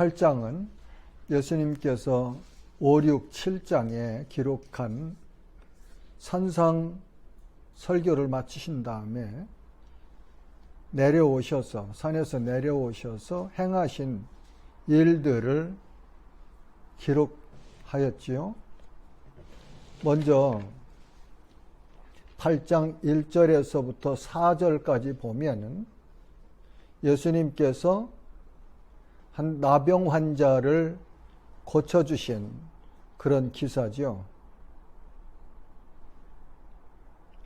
8장은 예수님께서 5, 6, 7장에 기록한 산상 설교를 마치신 다음에 내려오셔서, 산에서 내려오셔서 행하신 일들을 기록하였지요. 먼저 8장 1절에서부터 4절까지 보면은 예수님께서 한 나병 환자를 고쳐주신 그런 기사죠.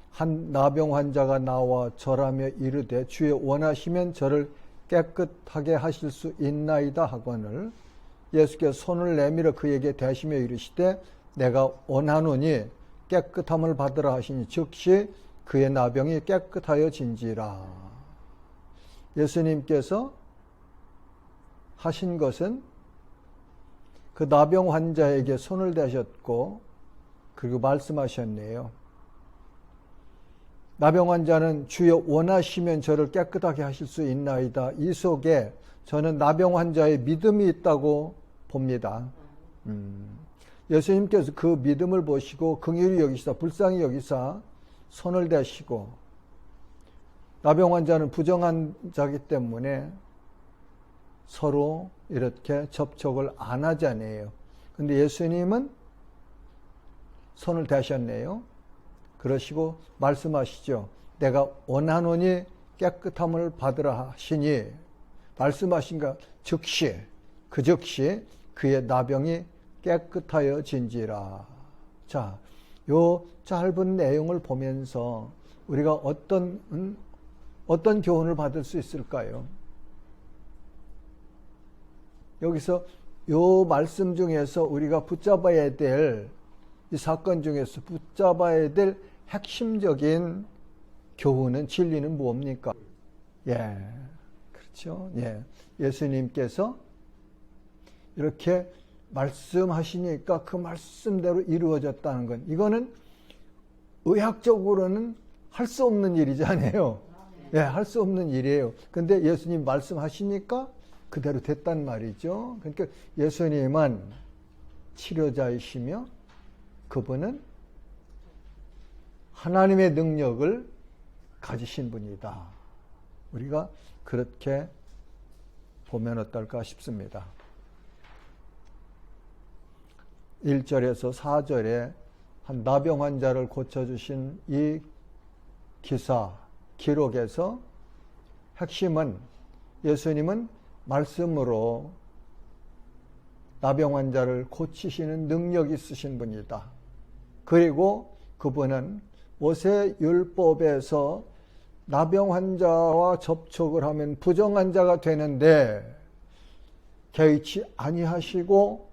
한 나병 환자가 나와 절하며 이르되 주여 원하시면 저를 깨끗하게 하실 수 있나이다 하거늘 예수께서 손을 내밀어 그에게 대시며 이르시되 내가 원하노니 깨끗함을 받으라 하시니 즉시 그의 나병이 깨끗하여진지라. 예수님께서 하신 것은 그 나병 환자에게 손을 대셨고 그리고 말씀하셨네요. 나병 환자는 주여 원하시면 저를 깨끗하게 하실 수 있나이다. 이 속에 저는 나병 환자의 믿음이 있다고 봅니다. 예수님께서 그 믿음을 보시고 긍휼히 여기사 불쌍히 여기사 손을 대시고, 나병 환자는 부정한 자이기 때문에 서로 이렇게 접촉을 안 하잖아요. 근데 예수님은 손을 대셨네요. 그러시고 말씀하시죠. 내가 원하노니 깨끗함을 받으라 하시니 말씀하신가 즉시 그 즉시 그의 나병이 깨끗하여진지라. 자, 요 짧은 내용을 보면서 우리가 어떤 교훈을 받을 수 있을까요? 여기서 요 말씀 중에서 우리가 붙잡아야 될, 이 사건 중에서 붙잡아야 될 핵심적인 교훈은, 진리는 뭡니까? 예, 그렇죠. 예, 예수님께서 이렇게 말씀하시니까 그 말씀대로 이루어졌다는 건, 이거는 의학적으로는 할 수 없는 일이잖아요. 예, 할 수 없는 일이에요. 근데 예수님 말씀하시니까 그대로 됐단 말이죠. 그러니까 예수님은 치료자이시며 그분은 하나님의 능력을 가지신 분이다. 우리가 그렇게 보면 어떨까 싶습니다. 1절에서 4절에 한 나병 환자를 고쳐주신 이 기록에서 핵심은 예수님은 말씀으로 나병 환자를 고치시는 능력이 있으신 분이다. 그리고 그분은 모세율법에서 나병 환자와 접촉을 하면 부정 환자가 되는데 개의치 아니하시고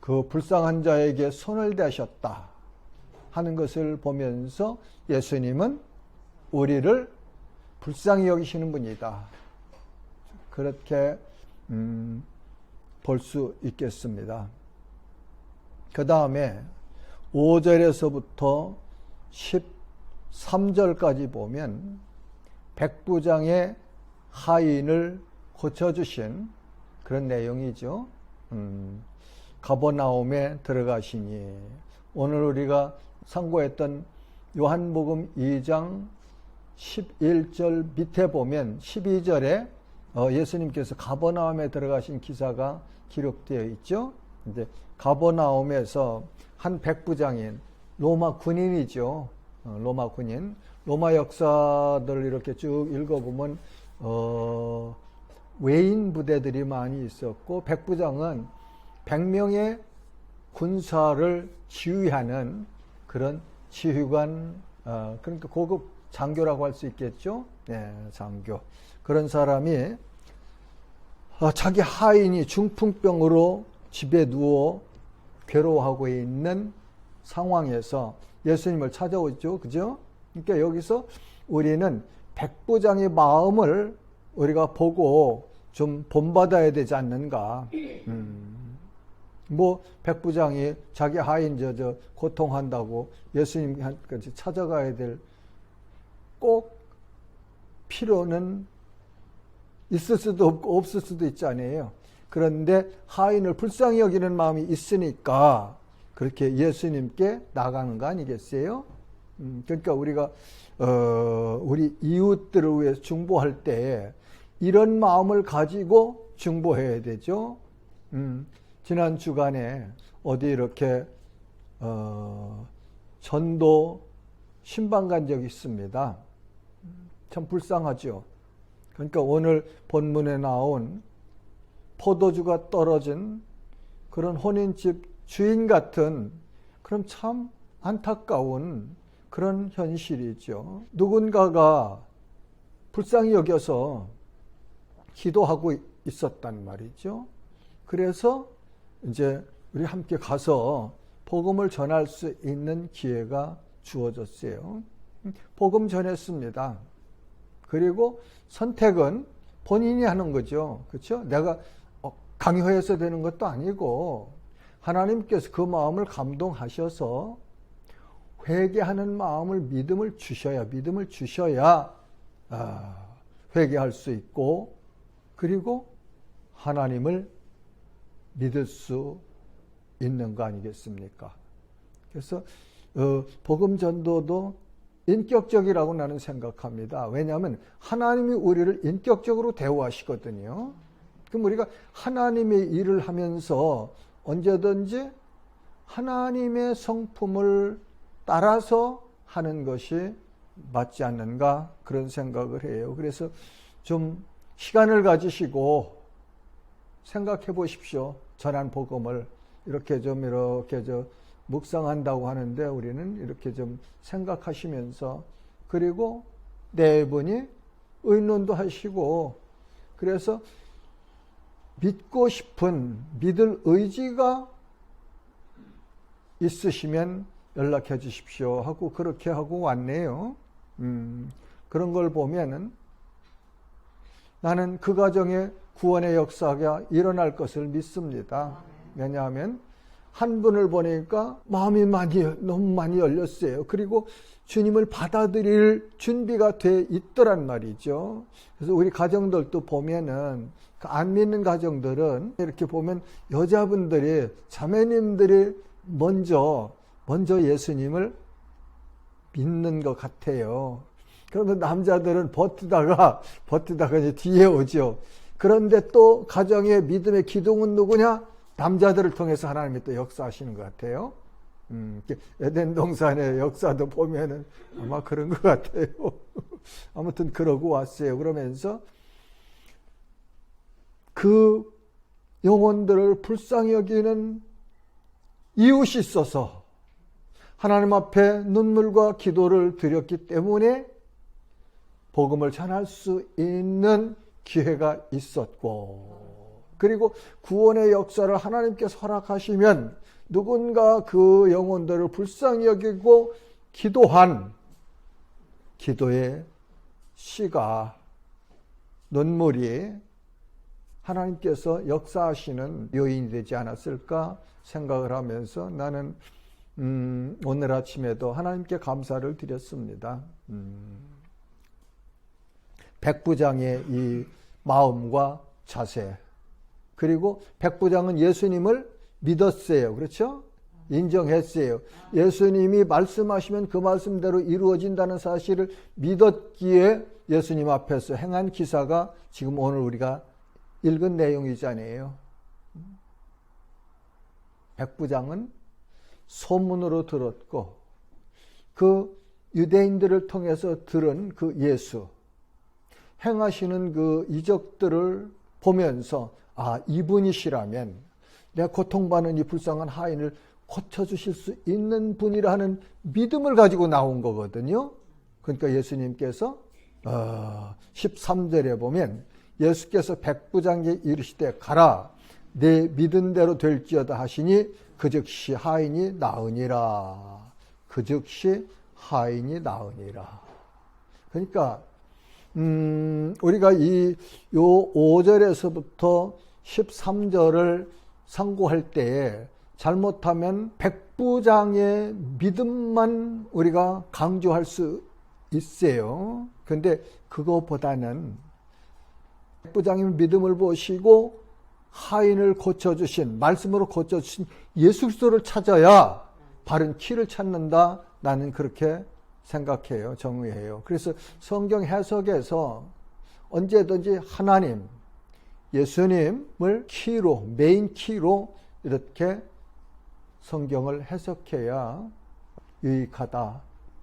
그 불쌍한 자에게 손을 대셨다 하는 것을 보면서 예수님은 우리를 불쌍히 여기시는 분이다. 그렇게 볼 수 있겠습니다. 그 다음에 5절에서부터 13절까지 보면 백부장의 하인을 고쳐주신 그런 내용이죠. 가버나움에 들어가시니, 오늘 우리가 상고했던 요한복음 2장 11절 밑에 보면 12절에 예수님께서 가버나움에 들어가신 기사가 기록되어 있죠. 근데 가버나움에서 한 백부장인 로마 군인이죠. 로마 군인. 로마 역사들 이렇게 쭉 읽어보면 외인 부대들이 많이 있었고, 백부장은 100명의 군사를 지휘하는 그런 지휘관, 그러니까 고급 장교라고 할 수 있겠죠. 네, 장교. 그런 사람이 자기 하인이 중풍병으로 집에 누워 괴로워하고 있는 상황에서 예수님을 찾아오죠. 그죠? 그러니까 여기서 우리는 백부장의 마음을 우리가 보고 좀 본받아야 되지 않는가. 뭐 백부장이 자기 하인 고통한다고 예수님까지 찾아가야 될 꼭 필요는 있을 수도 없고 없을 수도 있지 않아요. 그런데 하인을 불쌍히 여기는 마음이 있으니까 그렇게 예수님께 나가는 거 아니겠어요? 그러니까 우리가 우리 이웃들을 위해서 중보할 때 이런 마음을 가지고 중보해야 되죠. 지난 주간에 어디 이렇게 전도 신방 간 적이 있습니다. 참 불쌍하죠. 그러니까 오늘 본문에 나온 포도주가 떨어진 그런 혼인집 주인 같은 그런 참 안타까운 그런 현실이죠. 누군가가 불쌍히 여겨서 기도하고 있었단 말이죠. 그래서 이제 우리 함께 가서 복음을 전할 수 있는 기회가 주어졌어요. 복음 전했습니다. 그리고 선택은 본인이 하는 거죠. 그렇죠? 내가 강요해서 되는 것도 아니고 하나님께서 그 마음을 감동하셔서 회개하는 마음을 믿음을 주셔야 회개할 수 있고 그리고 하나님을 믿을 수 있는 거 아니겠습니까? 그래서 복음 전도도 인격적이라고 나는 생각합니다. 왜냐하면 하나님이 우리를 인격적으로 대우하시거든요. 그럼 우리가 하나님의 일을 하면서 언제든지 하나님의 성품을 따라서 하는 것이 맞지 않는가 그런 생각을 해요. 그래서 좀 시간을 가지시고 생각해 보십시오. 전한 복음을 이렇게 묵상한다고 하는데 우리는 이렇게 좀 생각하시면서 그리고 네 분이 의논도 하시고 그래서 믿고 싶은 믿을 의지가 있으시면 연락해 주십시오 하고 그렇게 하고 왔네요. 그런 걸 보면은 나는 그 가정에 구원의 역사가 일어날 것을 믿습니다. 왜냐하면 한 분을 보니까 마음이 너무 많이 열렸어요. 그리고 주님을 받아들일 준비가 돼 있더란 말이죠. 그래서 우리 가정들도 보면은 안 믿는 가정들은 이렇게 보면 여자분들이 자매님들이 먼저 예수님을 믿는 것 같아요. 그러면 남자들은 버티다가 이제 뒤에 오죠. 그런데 또 가정의 믿음의 기둥은 누구냐? 남자들을 통해서 하나님이 또 역사하시는 것 같아요. 에덴 동산의 역사도 보면은 아마 그런 것 같아요. 아무튼 그러고 왔어요. 그러면서 그 영혼들을 불쌍히 여기는 이웃이 있어서 하나님 앞에 눈물과 기도를 드렸기 때문에 복음을 전할 수 있는 기회가 있었고 그리고 구원의 역사를 하나님께서 허락하시면 누군가 그 영혼들을 불쌍히 여기고 기도한 기도의 씨가 눈물이 하나님께서 역사하시는 요인이 되지 않았을까 생각을 하면서 나는 오늘 아침에도 하나님께 감사를 드렸습니다. 백부장의 이 마음과 자세 그리고 백부장은 예수님을 믿었어요. 그렇죠? 인정했어요. 예수님이 말씀하시면 그 말씀대로 이루어진다는 사실을 믿었기에 예수님 앞에서 행한 기사가 지금 오늘 우리가 읽은 내용이잖아요. 백부장은 소문으로 들었고 그 유대인들을 통해서 들은 그 예수 행하시는 그 이적들을 보면서 이분이시라면 내가 고통받는 이 불쌍한 하인을 고쳐주실 수 있는 분이라 하는 믿음을 가지고 나온 거거든요. 그러니까 예수님께서 13절에 보면 예수께서 백부장에게 이르시되 가라 내 믿은 대로 될지어다 하시니 그 즉시 하인이 나으니라. 그 즉시 하인이 나으니라. 그러니까 우리가 요 5절에서부터 13절을 상고할 때에 잘못하면 백부장의 믿음만 우리가 강조할 수 있어요. 그런데 그거보다는 백부장의 믿음을 보시고 하인을 고쳐주신, 말씀으로 고쳐주신 예수 그리스도를 찾아야 바른 키를 찾는다. 나는 그렇게 생각해요. 정의해요. 그래서 성경 해석에서 언제든지 하나님, 예수님을 키로, 메인 키로 이렇게 성경을 해석해야 유익하다,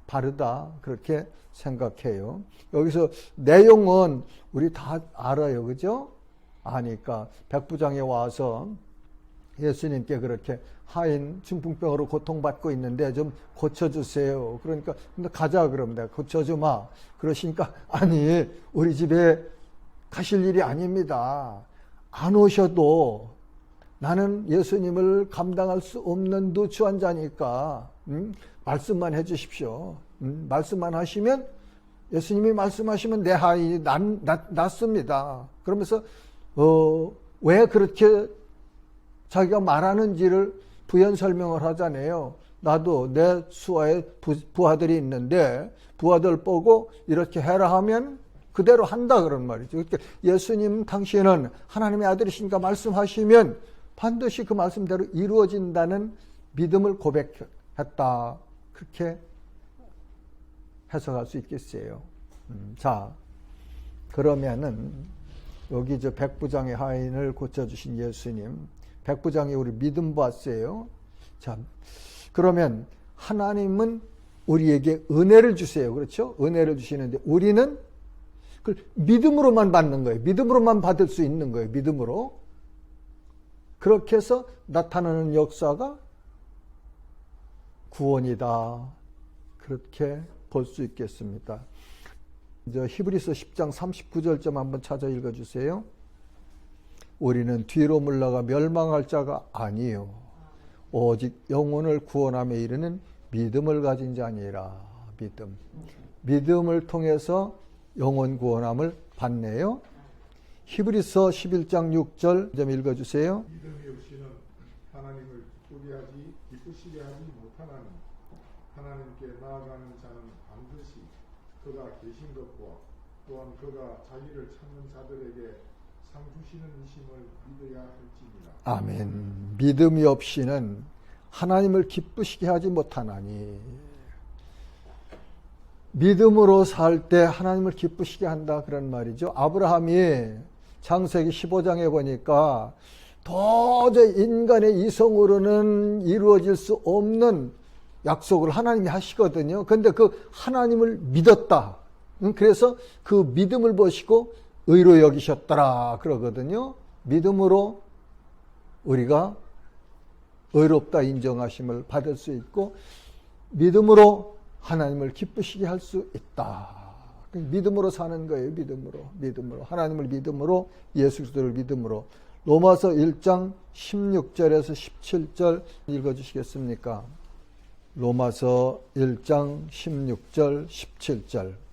바르다, 그렇게 생각해요. 여기서 내용은 우리 다 알아요. 그죠? 아니까 백부장에 와서 예수님께 그렇게 하인 중풍병으로 고통받고 있는데 좀 고쳐주세요. 그러니까 근데 가자 그러면 내가 고쳐주마. 그러시니까 아니 우리 집에 가실 일이 아닙니다. 안 오셔도 나는 예수님을 감당할 수 없는 누추 환자니까 말씀만 해주십시오. 말씀만 하시면 예수님이 말씀하시면 내 하인이 낫습니다. 그러면서 왜 그렇게 자기가 말하는지를 부연 설명을 하잖아요. 나도 내 수하에 부하들이 있는데 부하들 보고 이렇게 해라 하면 그대로 한다 그런 말이죠. 그러니까 예수님 당신은 하나님의 아들이시니까 말씀하시면 반드시 그 말씀대로 이루어진다는 믿음을 고백했다. 그렇게 해석할 수 있겠어요. 자, 그러면은 여기 저 백부장의 하인을 고쳐주신 예수님, 백부장이 우리 믿음 봤어요. 자, 그러면 하나님은 우리에게 은혜를 주세요. 그렇죠? 은혜를 주시는데 우리는 그걸 믿음으로만 받는 거예요. 믿음으로만 받을 수 있는 거예요. 믿음으로. 그렇게 해서 나타나는 역사가 구원이다. 그렇게 볼 수 있겠습니다. 이제 히브리서 10장 39절 좀 한번 찾아 읽어주세요. 우리는 뒤로 물러가 멸망할 자가 아니요 오직 영혼을 구원함에 이르는 믿음을 가진 자니라. 믿음을 통해서 영혼 구원함을 받네요. 히브리서 11장 6절 좀 읽어주세요. 믿음이 없이는 하나님을 기쁘시게 하지 못하나니 하나님께 나아가는 자는 반드시 그가 계신 것과 또한 그가 자기를 찾는 자들에게 상 주시는 이심을 믿어야 할지니라. 아멘. 믿음이 없이는 하나님을 기쁘시게 하지 못하나니 믿음으로 살 때 하나님을 기쁘시게 한다 그런 말이죠. 아브라함이 창세기 15장에 보니까 도저히 인간의 이성으로는 이루어질 수 없는 약속을 하나님이 하시거든요. 그런데 그 하나님을 믿었다. 그래서 그 믿음을 보시고 의로 여기셨더라 그러거든요. 믿음으로 우리가 의롭다 인정하심을 받을 수 있고 믿음으로 하나님을 기쁘시게 할 수 있다. 믿음으로 사는 거예요. 믿음으로 하나님을 믿음으로 예수 그리스도를 믿음으로. 로마서 1장 16절에서 17절 읽어주시겠습니까? 로마서 1장 16절 17절.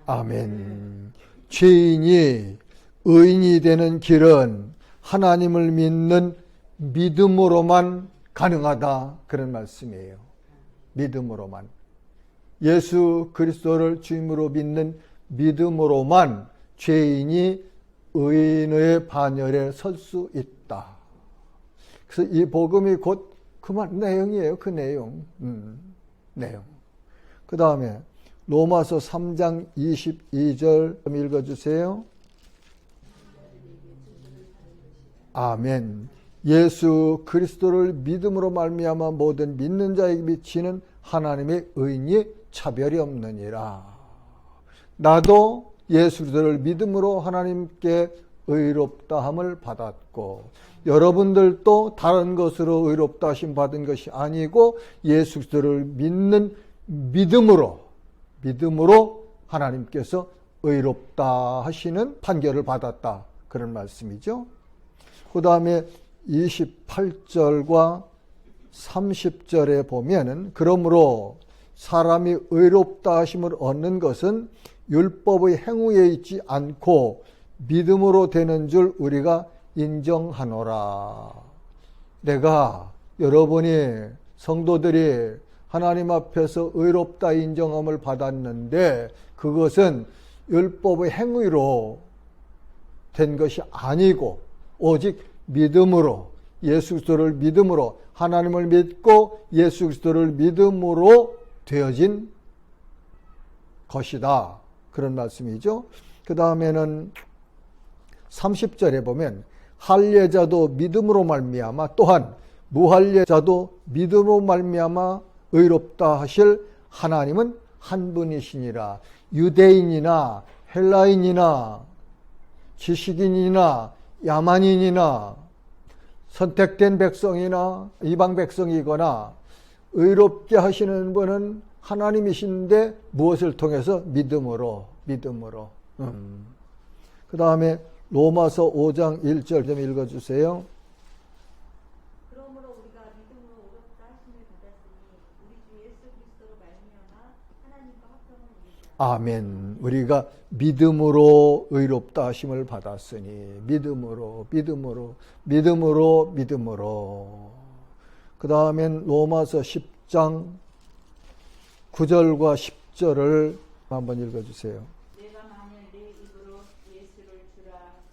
아멘. 죄인이 의인이 되는 길은 하나님을 믿는 믿음으로만 가능하다. 그런 말씀이에요. 믿음으로만. 예수 그리스도를 주임으로 믿는 믿음으로만 죄인이 의인의 반열에 설 수 있다. 그래서 이 복음이 곧 그 내용이에요. 그 내용. 내용. 그 다음에 로마서 3장 22절 좀 읽어주세요. 아멘. 예수 그리스도를 믿음으로 말미암아 모든 믿는 자에게 비치는 하나님의 의인이 차별이 없느니라. 나도 예수 그리스도를 믿음으로 하나님께 의롭다함을 받았고 여러분들도 다른 것으로 의롭다 하심 받은 것이 아니고 예수 그리스도를 믿는 믿음으로 하나님께서 의롭다 하시는 판결을 받았다. 그런 말씀이죠. 그 다음에 28절과 30절에 보면은 그러므로 사람이 의롭다 하심을 얻는 것은 율법의 행위에 있지 않고 믿음으로 되는 줄 우리가 인정하노라. 내가 여러분이 성도들이 하나님 앞에서 의롭다 인정함을 받았는데 그것은 율법의 행위로 된 것이 아니고 오직 믿음으로 예수 그리스도를 믿음으로 하나님을 믿고 예수 그리스도를 믿음으로 되어진 것이다. 그런 말씀이죠. 그 다음에는 30절에 보면 할례자도 믿음으로 말미암아 또한 무할례자도 믿음으로 말미암아 의롭다 하실 하나님은 한 분이시니라. 유대인이나 헬라인이나 지식인이나 야만인이나 선택된 백성이나 이방 백성이거나 의롭게 하시는 분은 하나님이신데 무엇을 통해서? 믿음으로. 그 다음에 로마서 5장 1절 좀 읽어주세요. 그러므로 우리가 믿음으로 의롭다 하심을 받았으니 우리 주 예수 그리스도로 말미암아 하나님과 화평을 이루자. 아멘. 우리가 믿음으로 의롭다 하심을 받았으니 믿음으로. 그 다음엔 로마서 10장 9절과 10절을 한번 읽어주세요. 내가 만일 내 입으로 예수를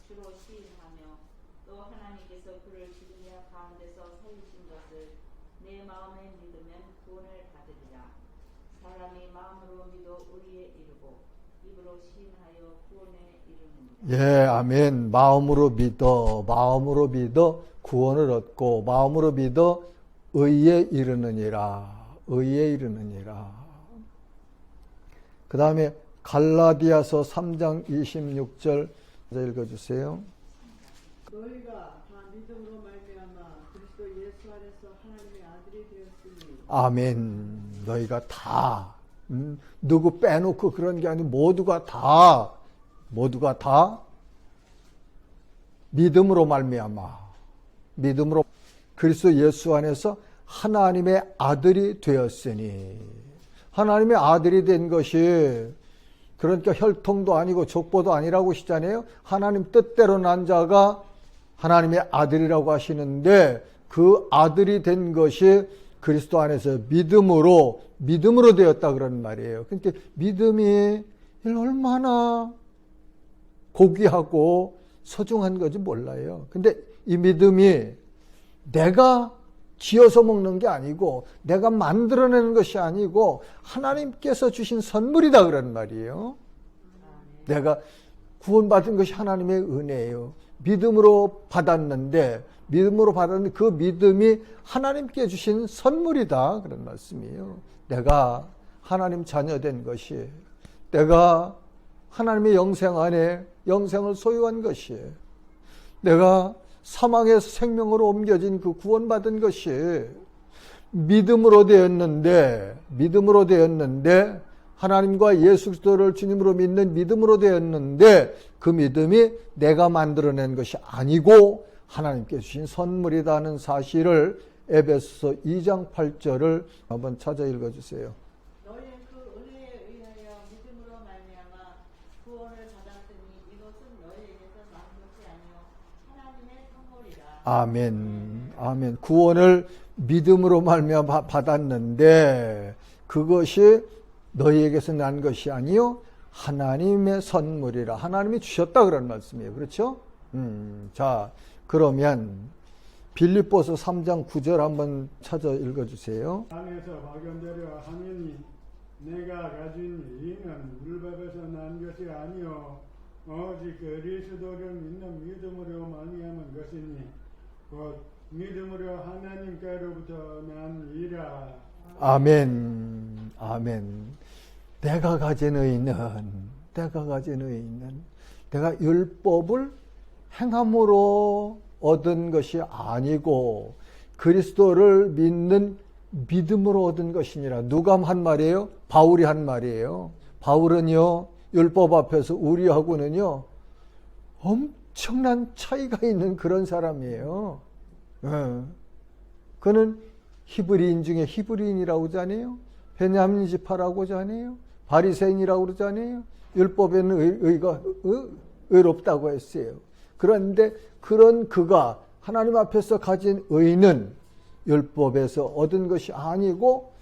주로 시인하며 또 하나님께서 그를 죽은 자 가운데서 살리신 것을 내 마음에 믿으면 구원을 받으리라. 사람이 마음으로 믿어 의에 이르고 입으로 시인하여 구원에 이르느니라. 예, 아멘. 마음으로 믿어 구원을 얻고 마음으로 믿어 의에 이르느니라. 그 다음에 갈라디아서 3장 26절 읽어주세요. 너희가 다 믿음으로 말미암아 그리스도 예수 안에서 하나님의 아들이 되었으니. 아멘. 너희가 다 누구 빼놓고 그런 게 아니고 모두가 다 믿음으로 말미암아 믿음으로 그리스도 예수 안에서 하나님의 아들이 되었으니. 하나님의 아들이 된 것이 그러니까 혈통도 아니고 족보도 아니라고 하시잖아요. 하나님 뜻대로 난 자가 하나님의 아들이라고 하시는데 그 아들이 된 것이 그리스도 안에서 믿음으로 되었다 그런 말이에요. 그러니까 믿음이 얼마나 고귀하고 소중한 건지 몰라요. 근데 이 믿음이 내가 지어서 먹는 게 아니고 내가 만들어내는 것이 아니고 하나님께서 주신 선물이다 그런 말이에요. 내가 구원받은 것이 하나님의 은혜예요. 믿음으로 받았는데 그 믿음이 하나님께 주신 선물이다 그런 말씀이에요. 내가 하나님 자녀된 것이, 내가 하나님의 영생 안에 영생을 소유한 것이, 내가 사망에서 생명으로 옮겨진 그 구원받은 것이 믿음으로 되었는데 하나님과 예수 그리스도를 주님으로 믿는 믿음으로 되었는데 그 믿음이 내가 만들어낸 것이 아니고 하나님께 주신 선물이라는 사실을 에베소서 2장 8절을 한번 찾아 읽어주세요. 너희의 그 은혜에 의하여 믿음으로 말미암아 구원을 받았으니 이것은 너희에게서 난 것이 아니요 하나님의 선물이라. 아멘. 구원을 믿음으로 말미암아 받았는데 그것이 너희에게서 난 것이 아니요 하나님의 선물이라. 하나님이 주셨다 그런 말씀이에요. 그렇죠? 자, 그러면 빌립보서 3장 9절 한번 찾아 읽어주세요. 안에서 발견되려 하느니 내가 가진 이는 율법에서 난 것이 아니요 오직 그리스도를 믿는 믿음으로 말미암은 것이니 곧 믿음으로 하나님께로부터 난 이라. 아멘. 내가 가진 의는 내가 율법을 행함으로 얻은 것이 아니고 그리스도를 믿는 믿음으로 얻은 것이니라. 누가 한 말이에요? 바울이 한 말이에요. 바울은요 율법 앞에서 우리하고는요 엄청난 차이가 있는 그런 사람이에요. 그는 히브리인 중에 히브리인이라고 그러잖아요. 베냐민 지파라고 하잖아요. 바리새인이라고 그러잖아요. 율법에는 의롭다고 했어요. 그런데 그런 그가 하나님 앞에서 가진 의는 율법에서 얻은 것이 아니고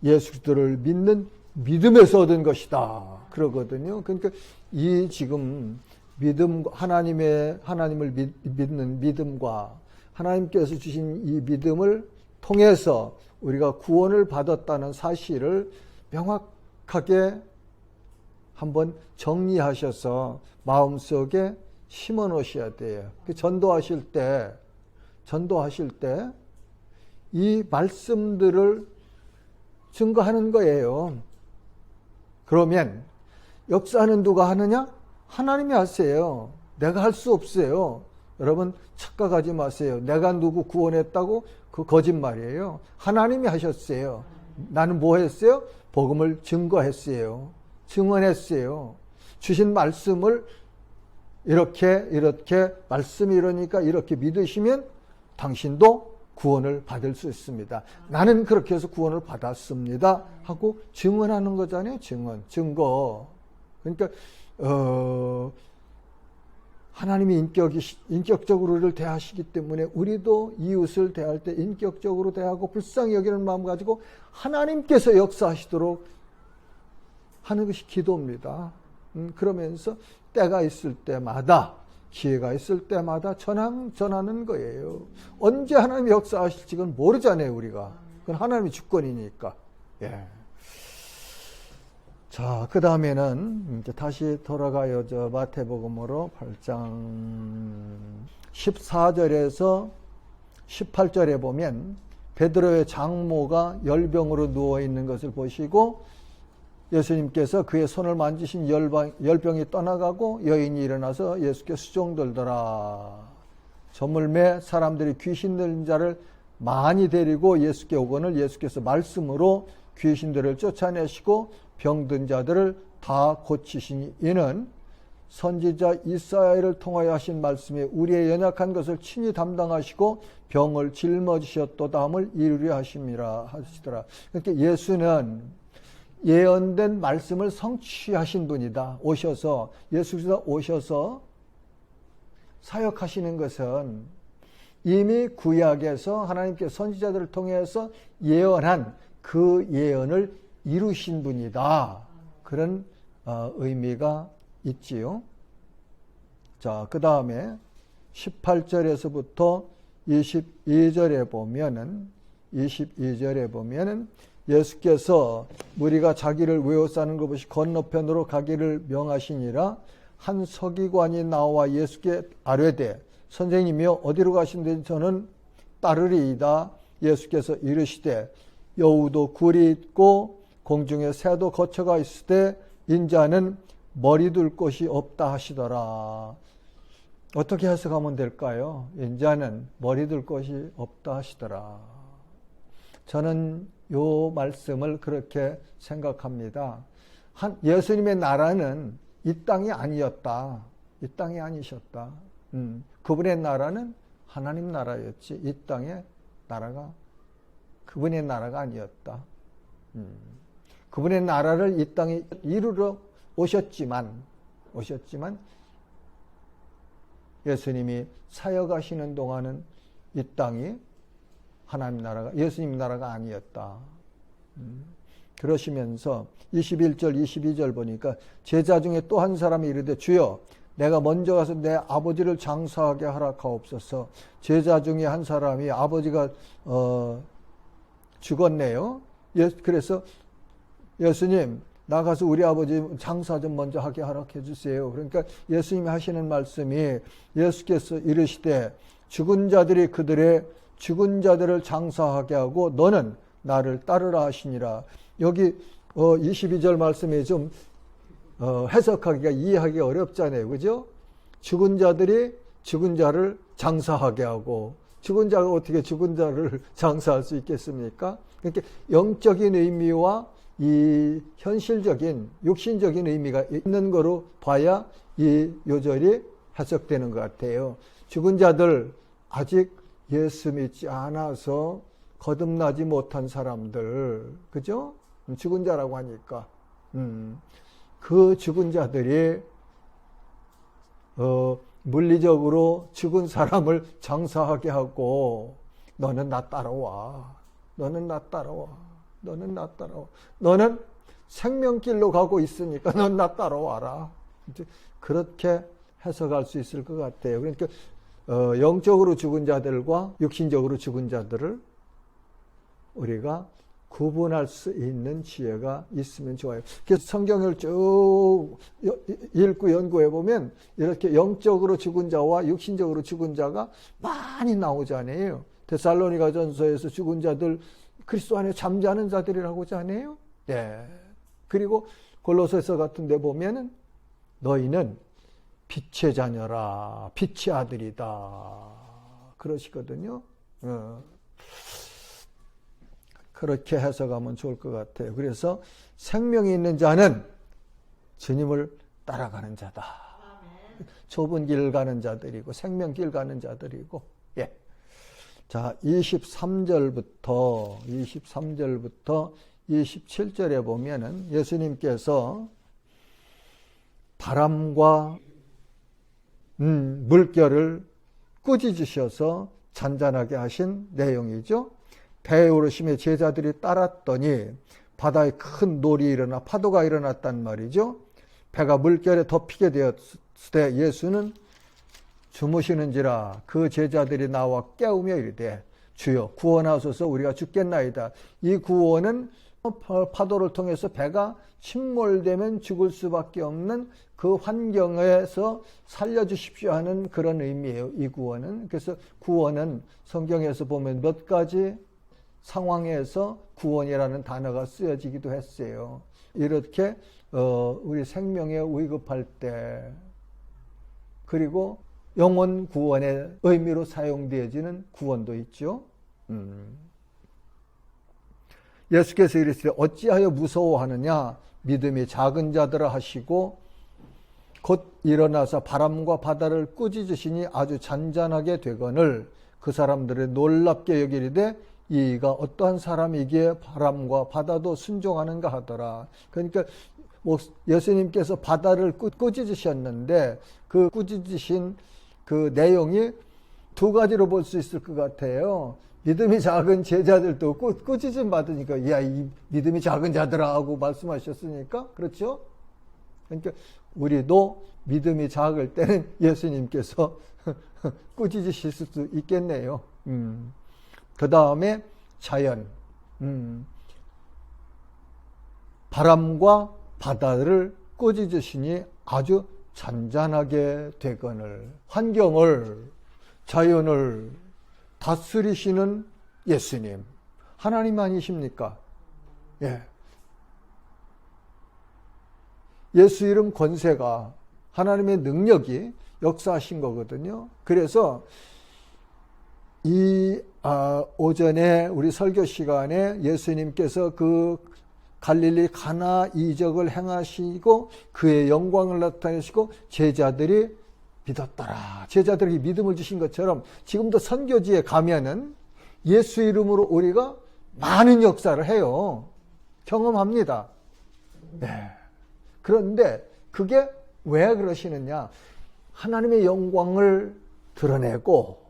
예수 그리스도를 믿는 믿음에서 얻은 것이다. 그러거든요. 그러니까 이 지금 믿음, 하나님을 믿는 믿음과 하나님께서 주신 이 믿음을 통해서 우리가 구원을 받았다는 사실을 명확하게 한번 정리하셔서 마음속에 심어 놓으셔야 돼요. 전도하실 때 이 말씀들을 증거하는 거예요. 그러면 역사는 누가 하느냐? 하나님이 하세요. 내가 할 수 없어요. 여러분 착각하지 마세요. 내가 누구 구원했다고? 그 거짓말이에요. 하나님이 하셨어요. 나는 뭐 했어요? 복음을 증거했어요. 증언했어요. 주신 말씀을 이렇게 말씀이 이러니까 이렇게 믿으시면 당신도 구원을 받을 수 있습니다. 나는 그렇게 해서 구원을 받았습니다 하고 증언하는 거잖아요. 증거. 그러니까 하나님이 인격적으로 우리를 대하시기 때문에 우리도 이웃을 대할 때 인격적으로 대하고 불쌍히 여기는 마음 가지고 하나님께서 역사하시도록 하는 것이 기도입니다. 그러면서 때가 있을 때마다, 기회가 있을 때마다 전하는 거예요. 언제 하나님이 역사하실지 그건 모르잖아요, 우리가. 그건 하나님의 주권이니까. 예. 자, 그 다음에는 이제 다시 돌아가요. 마태복음으로 8장 14절에서 18절에 보면 베드로의 장모가 열병으로 누워 있는 것을 보시고 예수님께서 그의 손을 만지신 열병이 떠나가고 여인이 일어나서 예수께 수종들더라. 저물매 사람들이 귀신 들린 자를 많이 데리고 예수께 오거늘 예수께서 말씀으로 귀신들을 쫓아내시고 병든 자들을 다 고치시니 이는 선지자 이사야를 통하여 하신 말씀에 우리의 연약한 것을 친히 담당하시고 병을 짊어지셨도다 함을 이루려 하시더라. 그러니까 예수는 예언된 말씀을 성취하신 분이다. 예수께서 오셔서 사역하시는 것은 이미 구약에서 하나님께 선지자들을 통해서 예언한 그 예언을 이루신 분이다. 그런 의미가 있지요. 자, 그 다음에 18절에서부터 22절에 보면은 예수께서 무리가 자기를 외워싸는 것 없이 건너편으로 가기를 명하시니라. 한 서기관이 나와 예수께 아뢰되 선생님이여 어디로 가신데 저는 따르리이다. 예수께서 이르시되 여우도 굴이 있고 공중에 새도 거처가 있을 때 인자는 머리 둘 곳이 없다 하시더라. 어떻게 해석하면 될까요? 인자는 머리 둘 곳이 없다 하시더라. 저는 요 말씀을 그렇게 생각합니다. 예수님의 나라는 이 땅이 아니었다. 이 땅이 아니셨다. 그분의 나라는 하나님 나라였지 이 땅의 나라가 그분의 나라가 아니었다. 그분의 나라를 이 땅에 이루러 오셨지만 예수님이 사역하시는 동안은 이 땅이 하나님 나라가 예수님 나라가 아니었다. 그러시면서 21절 22절 보니까 제자 중에 또 한 사람이 이르되 주여 내가 먼저 가서 내 아버지를 장사하게 하라카옵소서. 제자 중에 한 사람이 아버지가 죽었네요. 그래서 예수님 나가서 우리 아버지 장사 좀 먼저 하게 허락해 주세요. 그러니까 예수님이 하시는 말씀이 예수께서 이르시되 죽은 자들이 그들의 죽은 자들을 장사하게 하고 너는 나를 따르라 하시니라. 여기 22절 말씀이 좀 해석하기가 이해하기 어렵잖아요. 그죠? 죽은 자들이 죽은 자를 장사하게 하고 죽은 자가 어떻게 죽은 자를 장사할 수 있겠습니까? 그러니까 영적인 의미와 이 현실적인 육신적인 의미가 있는 거로 봐야 이 요절이 해석되는 것 같아요. 죽은 자들 아직 예수 믿지 않아서 거듭나지 못한 사람들, 그죠? 죽은 자라고 하니까. 그 죽은 자들이, 물리적으로 죽은 사람을 장사하게 하고, 너는 나 따라와. 너는 나 따라와. 너는 나 따라와. 너는 생명길로 가고 있으니까 넌 나 따라와라. 그렇게 해석할 수 있을 것 같아요. 그러니까 영적으로 죽은 자들과 육신적으로 죽은 자들을 우리가 구분할 수 있는 지혜가 있으면 좋아요. 그래서 성경을 쭉 읽고 연구해 보면 이렇게 영적으로 죽은 자와 육신적으로 죽은 자가 많이 나오잖아요. 데살로니가 전서에서 죽은 자들 그리스도 안에 잠자는 자들이라고 하지 않아요? 네. 그리고 골로새서 같은 데 보면은 너희는 빛의 자녀라, 빛의 아들이다 그러시거든요. 그렇게 해석하면 좋을 것 같아요. 그래서 생명이 있는 자는 주님을 따라가는 자다. 좁은 길 가는 자들이고 생명길 가는 자들이고. 예. 자, 23절부터 27절에 보면은 예수님께서 바람과 물결을 꾸짖으셔서 잔잔하게 하신 내용이죠. 배에 오르심에 제자들이 따랐더니 바다에 큰 놀이 일어나 파도가 일어났단 말이죠. 배가 물결에 덮이게 되었을 때 예수는 주무시는지라 그 제자들이 나와 깨우며 이르되 주여 구원하소서 우리가 죽겠나이다. 이 구원은 파도를 통해서 배가 침몰되면 죽을 수밖에 없는 그 환경에서 살려주십시오 하는 그런 의미예요. 이 구원은. 그래서 구원은 성경에서 보면 몇 가지 상황에서 구원이라는 단어가 쓰여지기도 했어요. 이렇게 우리 생명에 위급할 때 그리고 영혼 구원의 의미로 사용되어지는 구원도 있죠. 예수께서 이르시되 어찌하여 무서워하느냐 믿음이 작은 자들아 하시고 곧 일어나서 바람과 바다를 꾸짖으시니 아주 잔잔하게 되거늘 그 사람들을 놀랍게 여기리되 이가 어떠한 사람이기에 바람과 바다도 순종하는가 하더라. 그러니까 예수님께서 바다를 꾸짖으셨는데 그 꾸짖으신 그 내용이 두 가지로 볼 수 있을 것 같아요. 믿음이 작은 제자들도 꾸짖음 받으니까 야, 이 믿음이 작은 자들아 하고 말씀하셨으니까 그렇죠? 그러니까 우리도 믿음이 작을 때는 예수님께서 꾸짖으실 수도 있겠네요. 그 다음에 자연, 바람과 바다를 꾸짖으시니 아주 잔잔하게 되거늘 환경을 자연을 다스리시는 예수님 하나님 아니십니까? 예. 예수 이름 권세가 하나님의 능력이 역사하신 거거든요. 그래서 이 오전에 우리 설교 시간에 예수님께서 그 갈릴리 가나 이적을 행하시고 그의 영광을 나타내시고 제자들이 믿었더라. 제자들에게 믿음을 주신 것처럼 지금도 선교지에 가면은 예수 이름으로 우리가 많은 역사를 해요. 경험합니다. 네. 그런데 그게 왜 그러시느냐? 하나님의 영광을 드러내고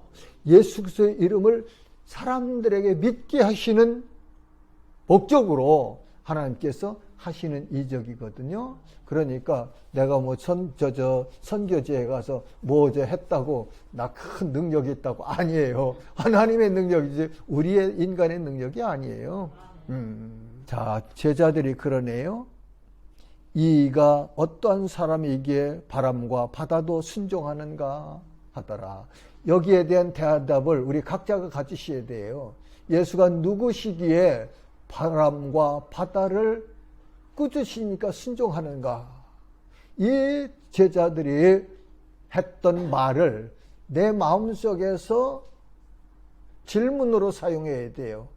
예수 그리스도의 이름을 사람들에게 믿게 하시는 목적으로 하나님께서 하시는 이적이거든요. 그러니까 내가 뭐 선교지에 가서 뭐 했다고 나 큰 능력이 있다고 아니에요. 하나님의 능력이지 우리의 인간의 능력이 아니에요. 자, 제자들이 그러네요. 이가 어떠한 사람이기에 바람과 바다도 순종하는가 하더라. 여기에 대한 대답을 우리 각자가 가지셔야 돼요. 예수가 누구시기에 바람과 바다를 꾸짖으시니까 순종하는가? 이 제자들이 했던 말을 내 마음속에서 질문으로 사용해야 돼요.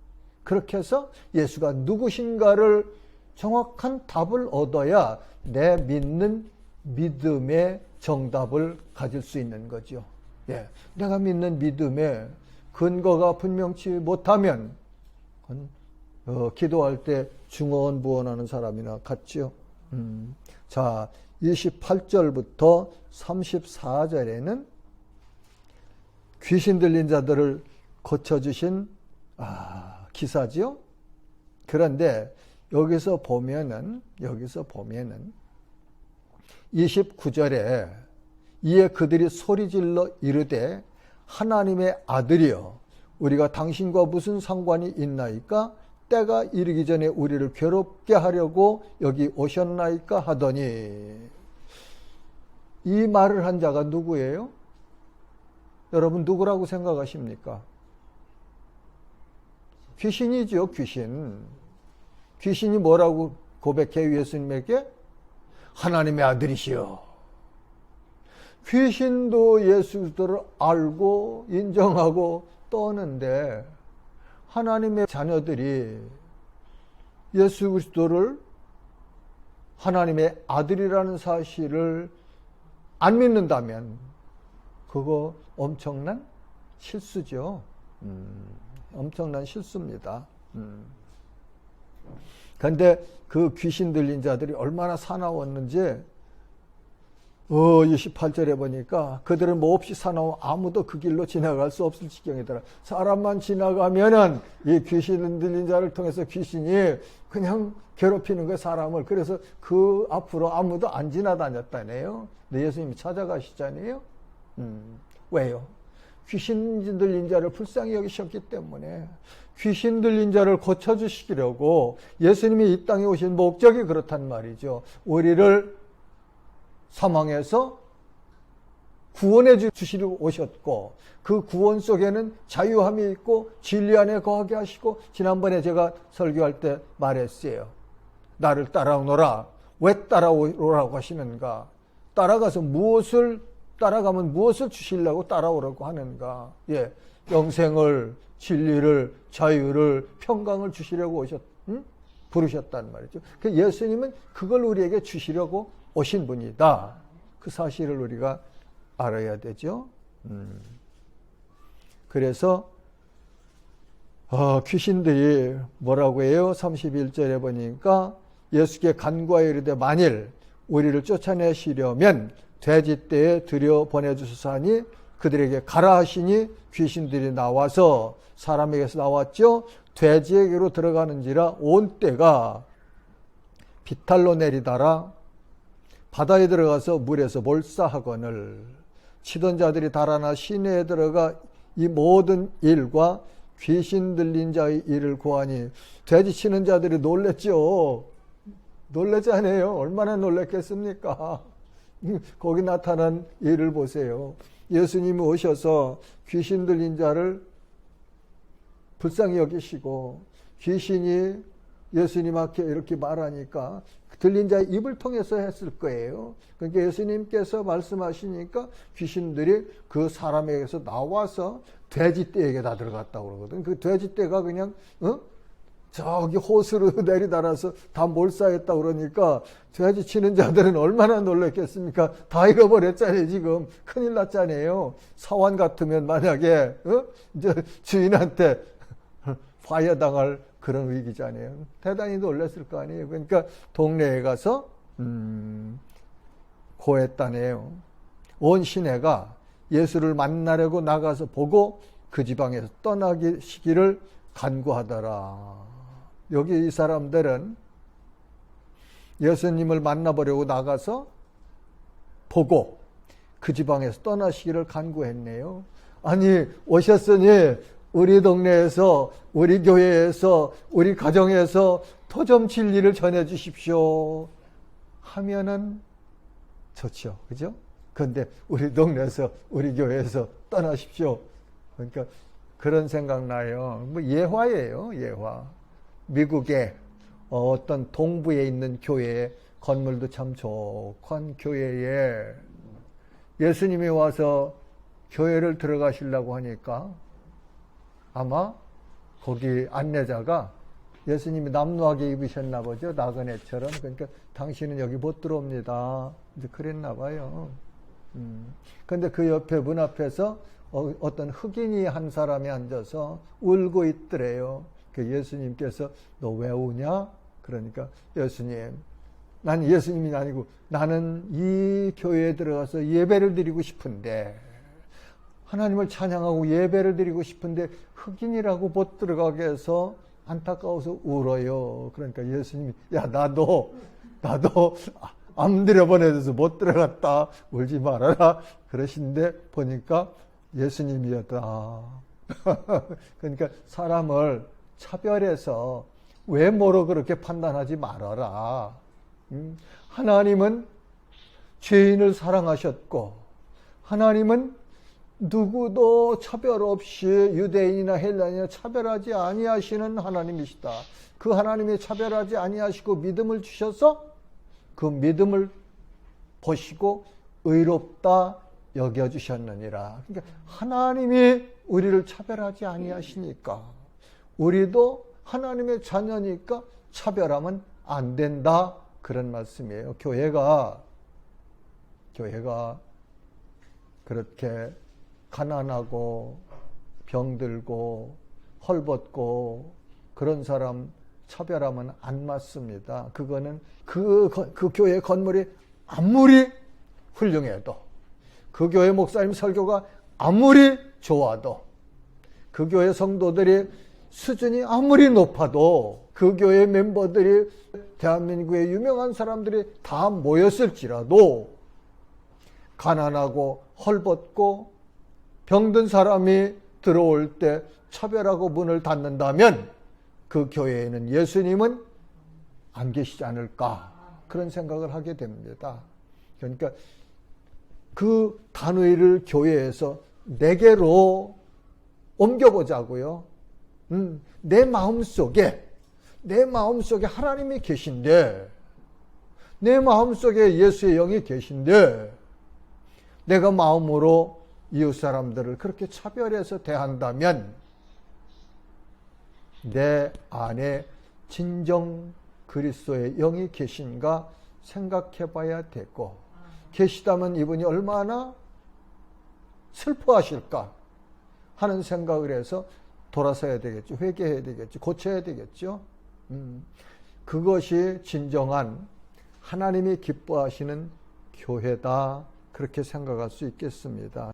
그렇게 해서 예수가 누구신가를 정확한 답을 얻어야 내 믿는 믿음의 정답을 가질 수 있는 거죠. 예, 내가 믿는 믿음의 근거가 분명치 못하면 기도할 때 중언부언하는 사람이나 같죠. 자, 28절부터 34절에는 귀신 들린 자들을 고쳐주신 기사지요. 그런데 여기서 보면은 29절에 이에 그들이 소리질러 이르되 하나님의 아들이여 우리가 당신과 무슨 상관이 있나이까? 때가 이르기 전에 우리를 괴롭게 하려고 여기 오셨나이까? 하더니 이 말을 한 자가 누구예요? 여러분 누구라고 생각하십니까? 귀신이죠. 귀신이 뭐라고 고백해요? 예수님에게? 하나님의 아들이시여. 귀신도 예수를 알고 인정하고 떠는데 하나님의 자녀들이 예수 그리스도를 하나님의 아들이라는 사실을 안 믿는다면 그거 엄청난 실수죠. 엄청난 실수입니다. 그런데 그 귀신 들린 자들이 얼마나 사나웠는지 28절에 보니까 그들은 몹시 사나워 아무도 그 길로 지나갈 수 없을 지경이더라. 사람만 지나가면은 이 귀신 들린 자를 통해서 귀신이 그냥 괴롭히는 거예요, 사람을. 그래서 그 앞으로 아무도 안 지나다녔다네요. 근데 예수님이 찾아가시잖아요. 왜요? 귀신 들린 자를 불쌍히 여기셨기 때문에 귀신 들린 자를 고쳐주시려고 예수님이 이 땅에 오신 목적이 그렇단 말이죠. 우리를 사망에서 구원해 주시려고 오셨고 그 구원 속에는 자유함이 있고 진리 안에 거하게 하시고 지난번에 제가 설교할 때 말했어요. 나를 따라오너라. 왜 따라오라고 하시는가? 따라가면 무엇을 주시려고 따라오라고 하는가? 예, 영생을, 진리를, 자유를, 평강을 주시려고 부르셨단 말이죠. 예수님은 그걸 우리에게 주시려고 오신 분이다. 그 사실을 우리가 알아야 되죠. 그래서 귀신들이 뭐라고 해요? 31절에 보니까 예수께 간구하여 이르되 만일 우리를 쫓아내시려면 돼지떼에 들여 보내주소서 하니 그들에게 가라 하시니 귀신들이 나와서 사람에게서 나왔죠. 돼지에게로 들어가는지라 온 떼가 비탈로 내리다라 바다에 들어가서 물에서 몰사하거늘 치던 자들이 달아나 시내에 들어가 이 모든 일과 귀신 들린 자의 일을 고하니 돼지 치는 자들이 놀랬죠. 놀랬잖아요. 얼마나 놀랬겠습니까? 거기 나타난 일을 보세요. 예수님이 오셔서 귀신 들린 자를 불쌍히 여기시고 귀신이 예수님 앞에 이렇게 말하니까 들린 자의 입을 통해서 했을 거예요. 그러니까 예수님께서 말씀하시니까 귀신들이 그 사람에게서 나와서 돼지떼에게 다 들어갔다고 그러거든. 그 돼지떼가 그냥 저기 호수로 내리달아서 다 몰사했다고 그러니까 돼지 치는 자들은 얼마나 놀랐겠습니까? 다 잃어버렸잖아요. 지금 큰일 났잖아요. 사환 같으면 만약에 이제 주인한테 파여당할 그런 위기잖아요. 대단히 놀랐을 거 아니에요. 그러니까 동네에 가서 고했다네요. 온 시내가 예수를 만나려고 나가서 보고 그 지방에서 떠나시기를 간구하더라. 여기 이 사람들은 예수님을 만나보려고 나가서 보고 그 지방에서 떠나시기를 간구했네요. 아니 오셨으니 우리 동네에서 우리 교회에서 우리 가정에서 토점 진리를 전해 주십시오 하면은 좋죠. 그죠? 그런데 우리 동네에서 우리 교회에서 떠나십시오. 그러니까 그런 생각 나요. 뭐 예화예요. 예화. 미국의 어떤 동부에 있는 교회에 건물도 참 좋은 교회에 예수님이 와서 교회를 들어가시려고 하니까 아마 거기 안내자가 예수님이 남루하게 입으셨나 보죠. 나그네처럼. 그러니까 당신은 여기 못 들어옵니다. 이제 그랬나 봐요. 근데 그 옆에 문 앞에서 어떤 흑인이 한 사람이 앉아서 울고 있더래요. 그 예수님께서 너 왜 우냐? 그러니까 예수님, 난 예수님이 아니고 나는 이 교회에 들어가서 예배를 드리고 싶은데, 하나님을 찬양하고 예배를 드리고 싶은데 흑인이라고 못 들어가게 해서 안타까워서 울어요. 그러니까 예수님이 야 나도 암 들여보내줘서 못 들어갔다, 울지 말아라 그러신데 보니까 예수님이었다. 그러니까 사람을 차별해서 외모로 그렇게 판단하지 말아라. 하나님은 죄인을 사랑하셨고, 하나님은 누구도 차별 없이 유대인이나 헬라인이나 차별하지 아니하시는 하나님이시다. 그 하나님이 차별하지 아니하시고 믿음을 주셔서 그 믿음을 보시고 의롭다 여겨주셨느니라. 그러니까 하나님이 우리를 차별하지 아니하시니까 우리도 하나님의 자녀니까 차별하면 안 된다, 그런 말씀이에요. 교회가 그렇게 가난하고 병들고 헐벗고 그런 사람 차별하면 안 맞습니다. 그거는 그 교회 건물이 아무리 훌륭해도, 그 교회 목사님 설교가 아무리 좋아도, 그 교회 성도들이 수준이 아무리 높아도, 그 교회 멤버들이 대한민국의 유명한 사람들이 다 모였을지라도 가난하고 헐벗고 병든 사람이 들어올 때 차별하고 문을 닫는다면 그 교회에는 예수님은 안 계시지 않을까, 그런 생각을 하게 됩니다. 그러니까 그 단위를 교회에서 4개로 옮겨보자고요. 내 마음속에 하나님이 계신데, 내 마음속에 예수의 영이 계신데, 내가 마음으로 이웃 사람들을 그렇게 차별해서 대한다면 내 안에 진정 그리스도의 영이 계신가 생각해 봐야 되고, 계시다면 이분이 얼마나 슬퍼하실까 하는 생각을 해서 돌아서야 되겠죠. 회개해야 되겠죠. 고쳐야 되겠죠. 그것이 진정한 하나님이 기뻐하시는 교회다, 그렇게 생각할 수 있겠습니다.